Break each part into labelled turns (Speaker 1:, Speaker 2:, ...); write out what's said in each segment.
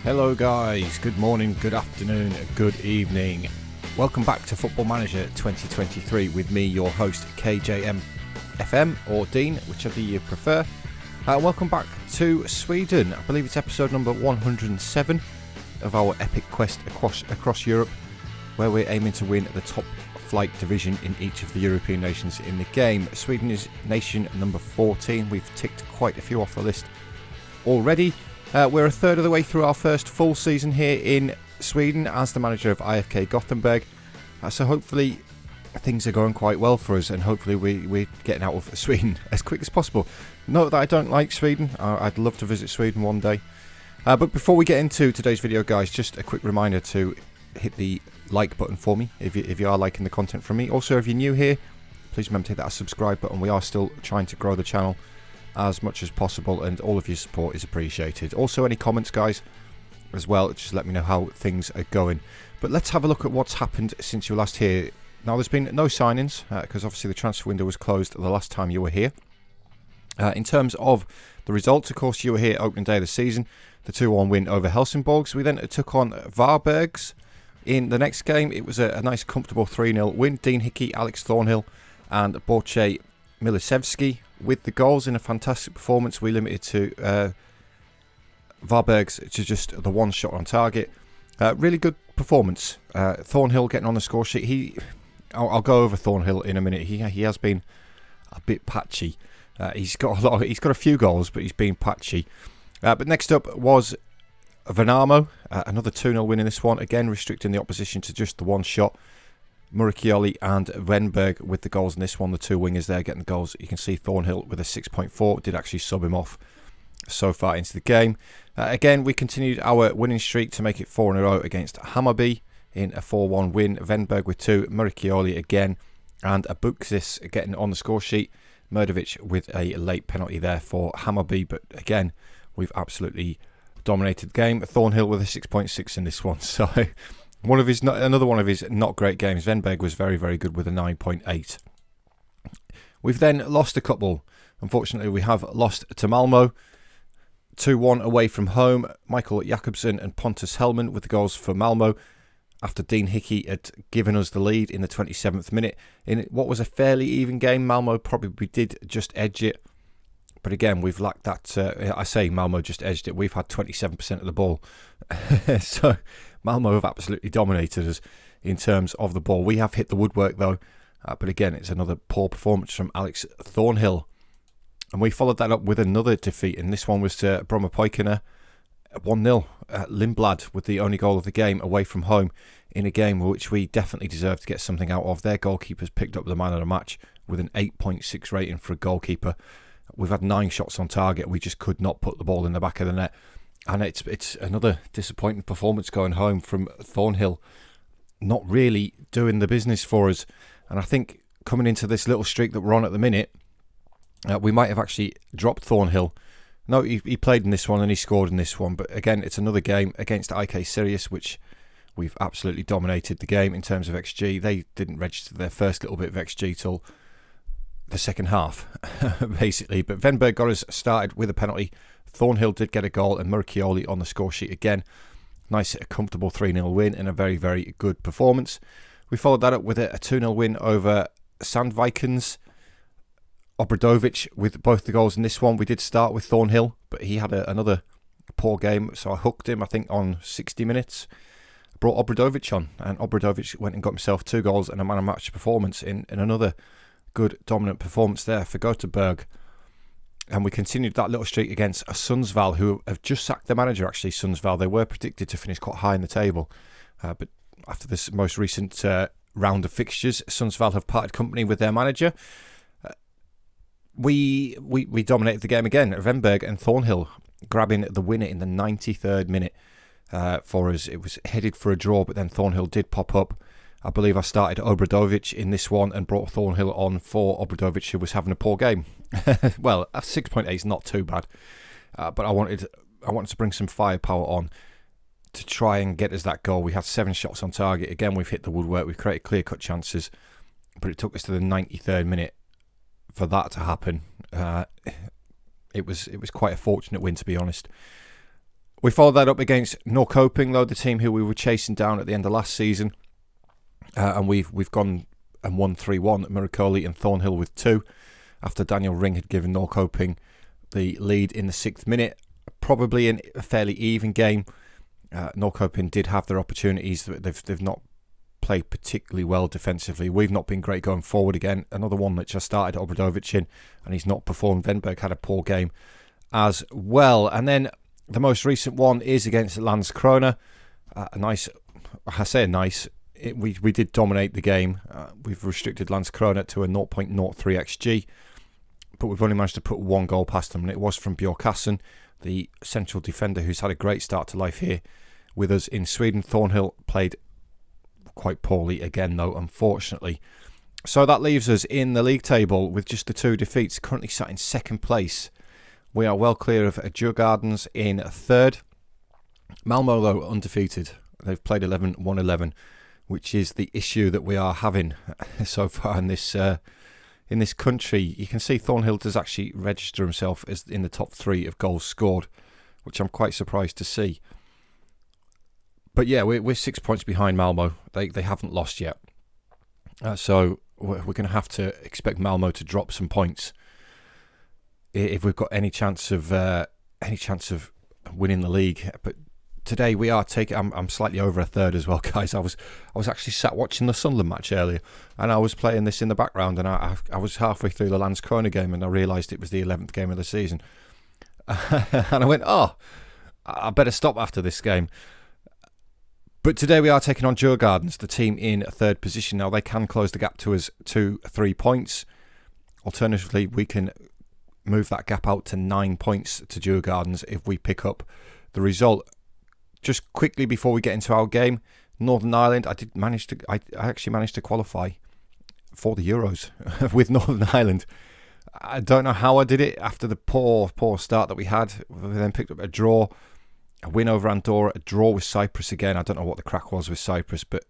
Speaker 1: Hello guys, good morning, good afternoon, good evening. Welcome back to Football Manager 2023 with me, your host KJM FM or Dean, whichever you prefer. Welcome back to Sweden. I believe it's episode number 107 of our epic quest across Europe, where we're aiming to win the top flight division in each of the European nations in the game. Sweden is nation number 14. We've ticked quite a few off the list already. We're a third of the way through our first full season here in Sweden as the manager of IFK Göteborg. So hopefully things are going quite well for us, and hopefully we're getting out of Sweden as quick as possible. Not that I don't like Sweden. I'd love to visit Sweden one day. But before we get into today's video, guys, just a quick reminder to hit the like button for me if you are liking the content from me. Also, if you're new here, please remember to hit that subscribe button. We are still trying to grow the channel as much as possible, and all of your support is appreciated. Also, any comments, guys, as well, just let me know how things are going. But let's have a look at what's happened since you were last here. Now, there's been no signings because obviously the transfer window was closed the last time you were here. In terms of the results, of course, you were here opening day of the season, the 2-1 win over Helsingborgs. We then took on Varbergs in the next game. It was a nice, comfortable 3-0 win. Dean Hickey, Alex Thornhill and Borche Milisevski with the goals in a fantastic performance. We limited to Varbergs to just the one shot on target. Really good performance. Thornhill getting on the score sheet. I'll go over Thornhill in a minute. He has been a bit patchy. He's got a few goals, but he's been patchy. But next up was Värnamo, another 2-0 win in this one. Again, restricting the opposition to just the one shot. Murkioli and Wenberg with the goals in this one. The two wingers there getting the goals. You can see Thornhill with a 6.4. Did actually sub him off so far into the game. Again, we continued our winning streak to make it 4 in a row against Hammarby in a 4-1 win. Wenberg with 2. Murkioli again. And Abuksis getting on the score sheet. Murdovic with a late penalty there for Hammarby. But again, we've absolutely dominated the game. Thornhill with a 6.6 in this one. So another one of his not great games. Wenberg was very, very good with a 9.8. We've then lost a couple. Unfortunately, we have lost to Malmo. 2-1 away from home. Michael Jakobsen and Pontus Hellman with the goals for Malmo after Dean Hickey had given us the lead in the 27th minute. In what was a fairly even game, Malmo probably did just edge it. But again, we've lacked that. I say Malmo just edged it. We've had 27% of the ball. So Malmo have absolutely dominated us in terms of the ball. We have hit the woodwork though. But again, it's another poor performance from Alex Thornhill. And we followed that up with another defeat. And this one was to Bromma Poikina. 1-0. Lindblad with the only goal of the game away from home in a game which we definitely deserve to get something out of. Their goalkeepers picked up the man of the match with an 8.6 rating for a goalkeeper. We've had 9 shots on target. We just could not put the ball in the back of the net. And it's another disappointing performance going home from Thornhill. Not really doing the business for us. And I think coming into this little streak that we're on at the minute, we might have actually dropped Thornhill. No, he played in this one and he scored in this one. But again, it's another game against IK Sirius, which we've absolutely dominated the game in terms of XG. They didn't register their first little bit of XG till the second half, basically. But Wenberg got us started with a penalty. Thornhill did get a goal and Murkioli on the score sheet again. Nice, comfortable 3-0 win and a very, very good performance. We followed that up with a 2-0 win over Sandvikens. Obradovic with both the goals in this one. We did start with Thornhill, but he had another poor game, so I hooked him, I think, on 60 minutes. Brought Obradovic on, and Obradovic went and got himself 2 goals and a man of match performance in another good dominant performance there for Göteborg. And we continued that little streak against Sundsvall, who have just sacked the manager, actually. Sundsvall, they were predicted to finish quite high in the table, but after this most recent round of fixtures, Sundsvall have parted company with their manager. We dominated the game again. Wenberg and Thornhill grabbing the winner in the 93rd minute for us. It was headed for a draw, but then Thornhill did pop up. I believe I started Obradovic in this one and brought Thornhill on for Obradovic, who was having a poor game. Well, 6.8 is not too bad, but I wanted to bring some firepower on to try and get us that goal. We had 7 shots on target. Again, we've hit the woodwork. We've created clear-cut chances, but it took us to the 93rd minute for that to happen. It was quite a fortunate win, to be honest. We followed that up against Norrköping, though, the team who we were chasing down at the end of last season. And we've gone and won 3-1 at Miracoli and Thornhill with 2 after Daniel Ring had given Norrköping the lead in the 6th minute. Probably a fairly even game. Norrköping did have their opportunities. They've not played particularly well defensively. We've not been great going forward again. Another one that just started Obradovic in, and he's not performed. Venberg had a poor game as well. And then the most recent one is against Landskrona. We did dominate the game. We've restricted Landskrona to a 0.03 XG, but we've only managed to put 1 goal past them, and it was from Bjorkassen, the central defender who's had a great start to life here with us in Sweden. Thornhill played quite poorly again, though, unfortunately. So that leaves us in the league table with just the 2 defeats, currently sat in 2nd place. We are well clear of Djurgårdens in 3rd. Malmo, though, undefeated. They've played 11, won 11, which is the issue that we are having so far in this country. You can see Thornhill does actually register himself as in the top 3 of goals scored, which I'm quite surprised to see. But yeah, we're 6 points behind Malmo. They haven't lost yet, so we're going to have to expect Malmo to drop some points if we've got any chance of winning the league. But today we are taking. I'm slightly over a third as well, guys. I was actually sat watching the Sunderland match earlier, and I was playing this in the background, and I was halfway through the Landskrona game, and I realised it was the 11th game of the season, and I went, "Oh, I better stop after this game." But today we are taking on Djurgårdens, the team in 3rd position. Now they can close the gap to us to 3 points. Alternatively, we can move that gap out to 9 points to Djurgårdens if we pick up the result. Just quickly before we get into our game, Northern Ireland, I actually managed to qualify for the Euros with Northern Ireland. I don't know how I did it after the poor start that we had. We then picked up a draw, a win over Andorra, a draw with Cyprus again. I don't know what the crack was with Cyprus, but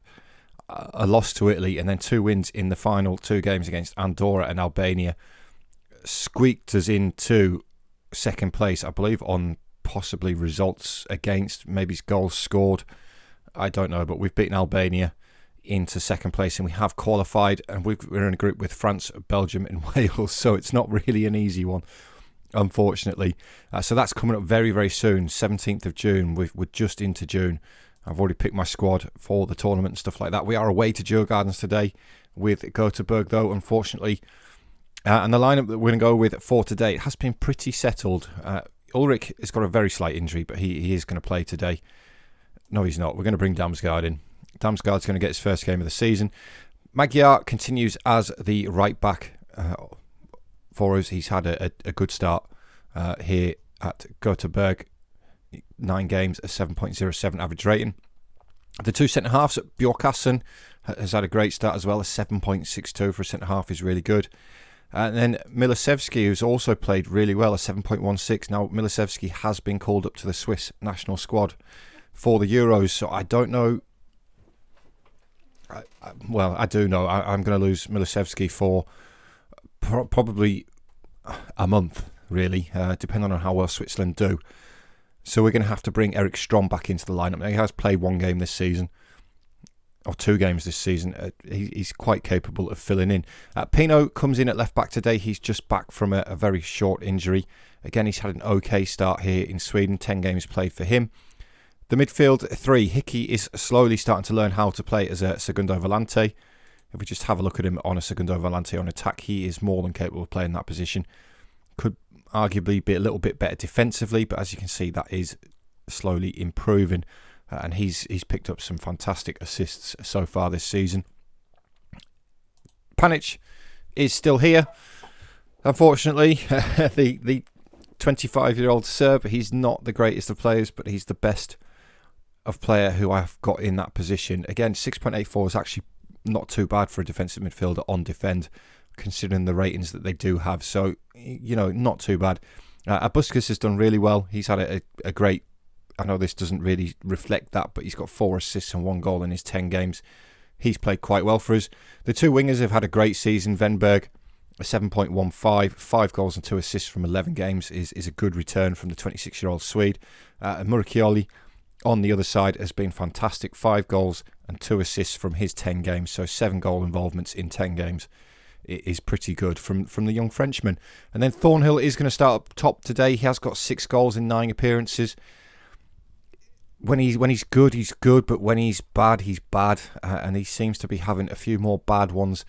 Speaker 1: a loss to Italy, and then 2 wins in the final 2 games against Andorra and Albania squeaked us into 2nd place, I believe, on possibly results against, maybe goals scored, I don't know, but we've beaten Albania into 2nd place, and we have qualified, and we're in a group with France, Belgium and Wales, so it's not really an easy one, unfortunately. So that's coming up very, very soon, 17th of June. We're just into June. I've already picked my squad for the tournament and stuff like that. We are away to Djurgårdens today with Göteborg, though, unfortunately. And the lineup that we're going to go with for today has been pretty settled. Ulrich has got a very slight injury, but he is going to play today. No, he's not. We're going to bring Damsgaard in. Damsgaard's going to get his first game of the season. Magyar continues as the right back for us. He's had a good start here at Göteborg. 9 games, a 7.07 average rating. The 2 centre-halves at Bjorkassen has had a great start as well. A 7.62 for a centre-half is really good. And then Milisevski, who's also played really well, a 7.16. Now, Milisevski has been called up to the Swiss national squad for the Euros, so I don't know. I do know. I'm going to lose Milisevski for probably a month, really, depending on how well Switzerland do. So we're going to have to bring Eric Strom back into the lineup. Now, he has played 1 game this season, or 2 games this season. He's quite capable of filling in. Pino comes in at left back today. He's just back from a very short injury. Again, he's had an okay start here in Sweden. 10 games played for him. The midfield 3, Hickey is slowly starting to learn how to play as a segundo volante. If we just have a look at him on a segundo volante on attack, he is more than capable of playing that position. Could arguably be a little bit better defensively, but as you can see, that is slowly improving. And he's picked up some fantastic assists so far this season. Panic is still here, unfortunately. the 25-year-old Serb, he's not the greatest of players, but he's the best of player who I've got in that position. Again, 6.84 is actually not too bad for a defensive midfielder on defend, considering the ratings that they do have. So, not too bad. Abuskas has done really well. He's had a great... I know this doesn't really reflect that, but he's got 4 assists and 1 goal in his 10 games. He's played quite well for us. The 2 wingers have had a great season. Venberg a 7.15, 5 goals and 2 assists from 11 games is a good return from the 26-year-old Swede. And Murakioli on the other side has been fantastic, 5 goals and 2 assists from his 10 games, so 7 goal involvements in 10 games. It is pretty good from the young Frenchman. And then Thornhill is going to start up top today. He has got 6 goals in 9 appearances. When he's good, but when he's bad, he's bad. And he seems to be having a few more bad ones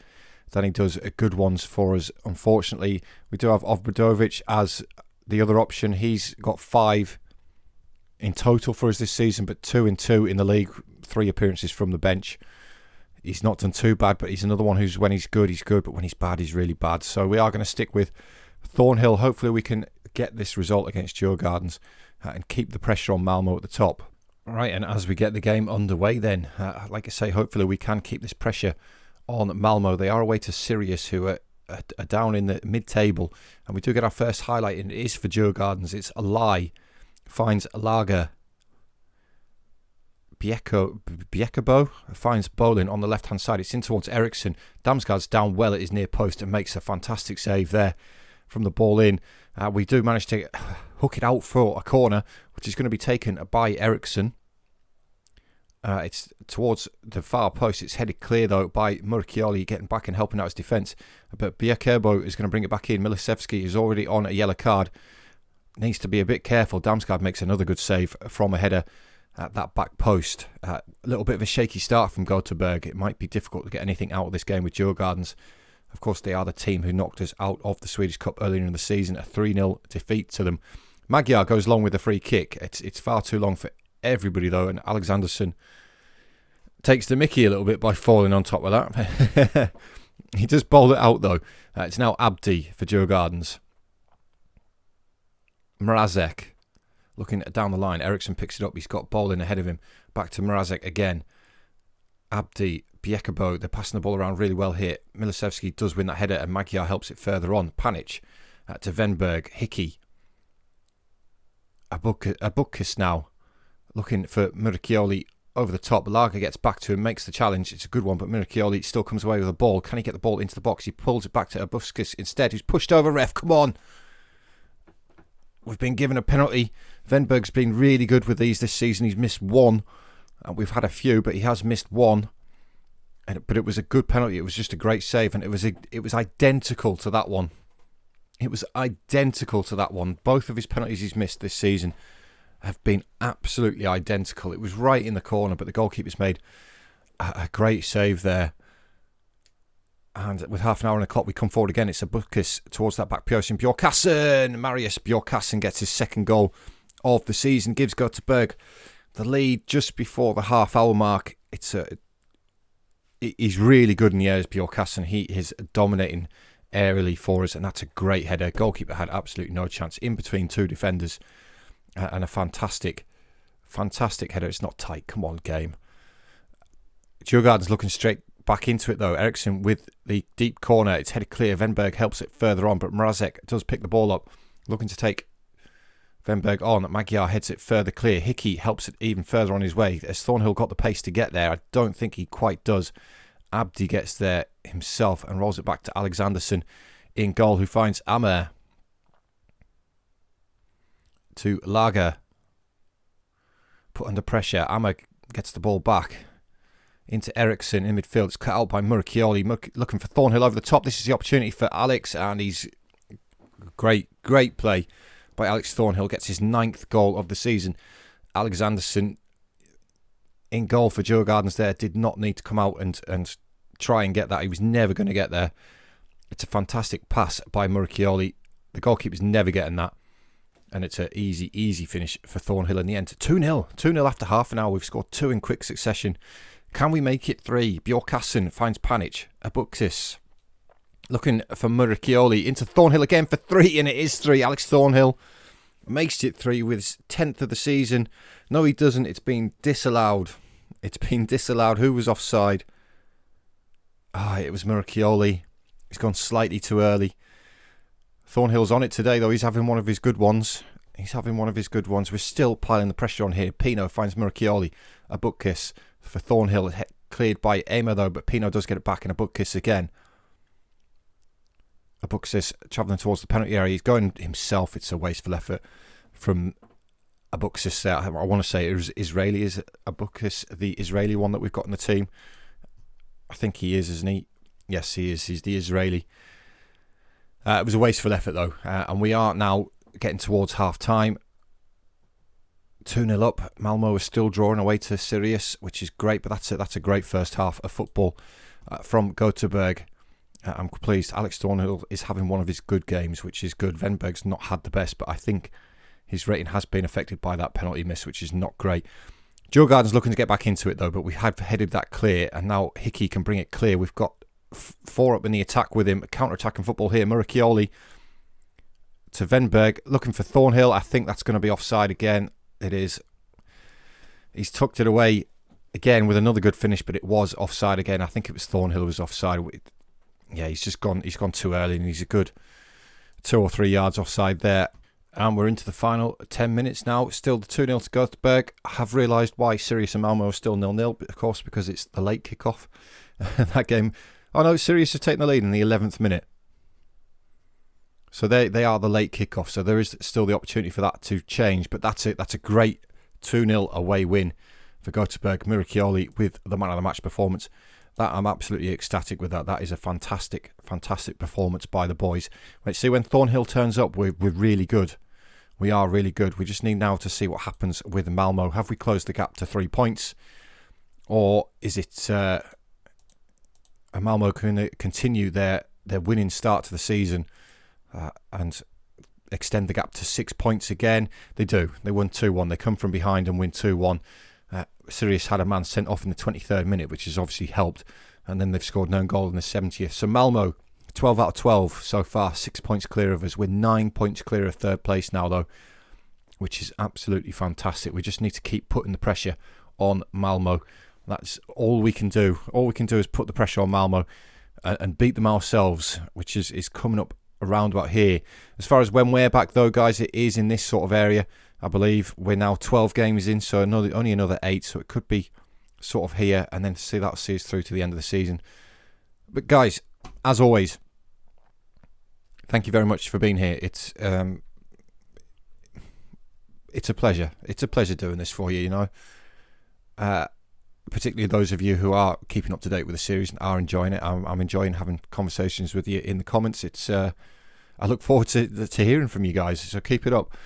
Speaker 1: than he does good ones for us. Unfortunately, we do have Obradovic as the other option. He's got 5 in total for us this season, but 2 in 2 in the league, 3 appearances from the bench. He's not done too bad, but he's another one who's, when he's good, but when he's bad, he's really bad. So we are going to stick with Thornhill. Hopefully we can get this result against Djurgårdens and keep the pressure on Malmo at the top. Right, and as we get the game underway then, like I say, hopefully we can keep this pressure on Malmo. They are away to Sirius, who are down in the mid-table. And we do get our first highlight, and it is for Djurgårdens. It's a lie. Finds Lager. Bjekabo finds Bolin on the left-hand side. It's in towards Eriksson. Damsgaard's down well at his near post and makes a fantastic save there from the ball in. We do manage to hook it out for a corner, which is going to be taken by Eriksson. It's towards the far post. It's headed clear, though, by Murakioli getting back and helping out his defence. But Bjekabo is going to bring it back in. Milisevski is already on a yellow card. Needs to be a bit careful. Damsgaard makes another good save from a header at that back post. A little bit of a shaky start from Göteborg. It might be difficult to get anything out of this game with Djurgårdens. Of course, they are the team who knocked us out of the Swedish Cup earlier in the season. A 3-0 defeat to them. Magyar goes long with the free kick. It's far too long for everybody, though, and Alexandersson takes the mickey a little bit by falling on top of that. He does bowl it out, though. It's now Abdi for Djurgårdens. Mrazek looking down the line. Eriksson picks it up. He's got Bolin ahead of him. Back to Mrazek again. Abdi, Bjekabo, they're passing the ball around really well here. Milisevski does win that header and Magyar helps it further on. Panic to Venberg. Hickey. Abukas now looking for Murakioli over the top. Lager gets back to him, makes the challenge. It's a good one, but Murakioli still comes away with the ball. Can he get the ball into the box? He pulls it back to Abukas instead, who's pushed over. Ref, come on. We've been given a penalty. Venberg's been really good with these this season. He's missed 1. We've had a few, but he has missed 1. But it was a good penalty. It was just a great save, and it was identical to that one. It was identical to that one. Both of his penalties he's missed this season have been absolutely identical. It was right in the corner, but the goalkeeper's made a great save there. And with half an hour on the clock, we come forward again. It's a Buckus towards that back post. Bjorkassen. Marius Bjorkassen gets his second goal of the season. Gives Göteborg the lead just before the half-hour mark. He's really good in the air, Bjorkassen. He is dominating aerially for us, and that's a great header. Goalkeeper had absolutely no chance in between 2 defenders. And a fantastic header. It's not tight. Come on, game. Djurgårdens looking straight back into it, though. Eriksson with the deep corner. It's headed clear. Venberg helps it further on, but Mrazek does pick the ball up, looking to take Venberg on. Magyar heads it further clear. Hickey helps it even further on his way. As Thornhill got the pace to get there, I don't think he quite does. Abdi gets there himself and rolls it back to Alexandersson in goal, who finds Amer to Lager. Put under pressure. Amer gets the ball back into Eriksson in midfield. It's cut out by Murakioli. Looking for Thornhill over the top. This is the opportunity for Alex, and he's great play by Alex Thornhill. Gets his 9th goal of the season. Alexandersson in goal for Djurgårdens there. Did not need to come out and try and get that. He was never going to get there. It's a fantastic pass by Murakioli. The goalkeeper's never getting that. And it's an easy finish for Thornhill in the end. 2-0. 2-0 after half an hour. We've scored 2 in quick succession. Can we make it 3? Bjorkassen finds Panic. Abuxis looking for Murakioli. Into Thornhill again for 3, and it is 3. Alex Thornhill makes it 3 with his 10th of the season. No, he doesn't. It's been disallowed. Who was offside? It was Murakioli. He's gone slightly too early. Thornhill's on it today, though. He's having one of his good ones. We're still piling the pressure on here. Pino finds Murakioli. A butt kiss for Thornhill. Cleared by Ema, though, but Pino does get it back in a butt kiss again. Abuxis travelling towards the penalty area. He's going himself. It's a wasteful effort from Abuxis there. I want to say it was Israeli. Is Abuxis the Israeli one that we've got in the team? I think he is, isn't he? Yes, he is. He's the Israeli. It was a wasteful effort, though. And we are now getting towards half-time. 2-0 up. Malmo is still drawing away to Sirius, which is great. But that's a great first half of football from Göteborg. I'm pleased. Alex Thornhill is having one of his good games, which is good. Venberg's not had the best, but I think his rating has been affected by that penalty miss, which is not great. Djurgården's looking to get back into it, though, but we had headed that clear, and now Hickey can bring it clear. We've got 4 up in the attack with him. Counter-attacking football here. Murakioli to Venberg, looking for Thornhill. I think that's going to be offside again. It is. He's tucked it away again with another good finish, but it was offside again. I think it was Thornhill who was offside. Yeah, he's gone too early, and he's a good 2 or 3 yards offside there. And we're into the final 10 minutes now. Still the 2-0 to Göteborg. I have realised why Sirius and Malmo are still 0-0, of course, because it's the late kick-off. That game. Oh no, Sirius have taken the lead in the 11th minute. So they are the late kick-off. So there is still the opportunity for that to change. But that's it. That's a great 2-0 away win for Göteborg. Murakioli with the man of the match performance. That I'm absolutely ecstatic with that. That is a fantastic, fantastic performance by the boys. Let's see when Thornhill turns up. We're really good. We are really good. We just need now to see what happens with Malmo. Have we closed the gap to 3 points? Or is it Malmo can continue their winning start to the season and extend the gap to 6 points again? They do. They won 2-1. They come from behind and win 2-1. Sirius had a man sent off in the 23rd minute, which has obviously helped. And then they've scored no goal in the 70th. So Malmo, 12 out of 12 so far, 6 points clear of us. We're 9 points clear of third place now, though, which is absolutely fantastic. We just need to keep putting the pressure on Malmo. That's all we can do. All we can do is put the pressure on Malmo and beat them ourselves, which is coming up around about here. As far as when we're back, though, guys, it is in this sort of area. I believe we're now 12 games in, so only another 8, so it could be sort of here, and then that'll see us through to the end of the season. But guys, as always, thank you very much for being here. It's a pleasure. It's a pleasure doing this for you, you know. Particularly those of you who are keeping up to date with the series and are enjoying it. I'm enjoying having conversations with you in the comments. It's I look forward to hearing from you guys, so keep it up.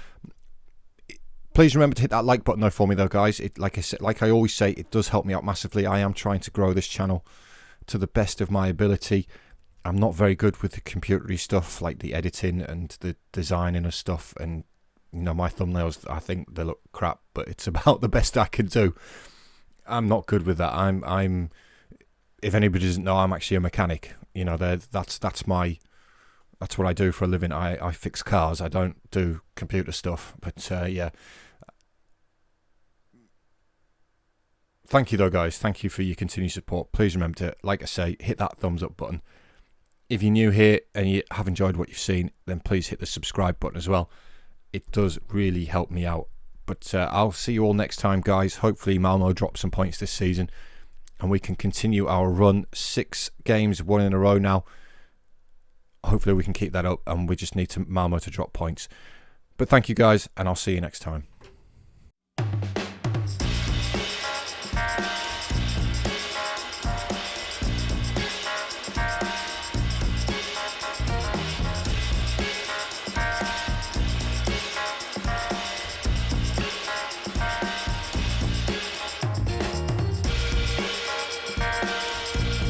Speaker 1: Please remember to hit that like button though for me though, guys. Like I always say, it does help me out massively. I am trying to grow this channel to the best of my ability. I'm not very good with the computery stuff, like the editing and the designing of stuff, and you know, my thumbnails, I think they look crap, but it's about the best I can do. I'm not good with that. I'm if anybody doesn't know, I'm actually a mechanic. You know, that's what I do for a living. I fix cars. I don't do computer stuff. But yeah. Thank you though, guys. Thank you for your continued support. Please remember to, like I say, hit that thumbs up button. If you're new here and you have enjoyed what you've seen, then please hit the subscribe button as well. It does really help me out. But I'll see you all next time, guys. Hopefully Malmo drops some points this season and we can continue our run. 6 games, 1 in a row now. Hopefully we can keep that up, and we just need Malmo to drop points. But thank you, guys, and I'll see you next time.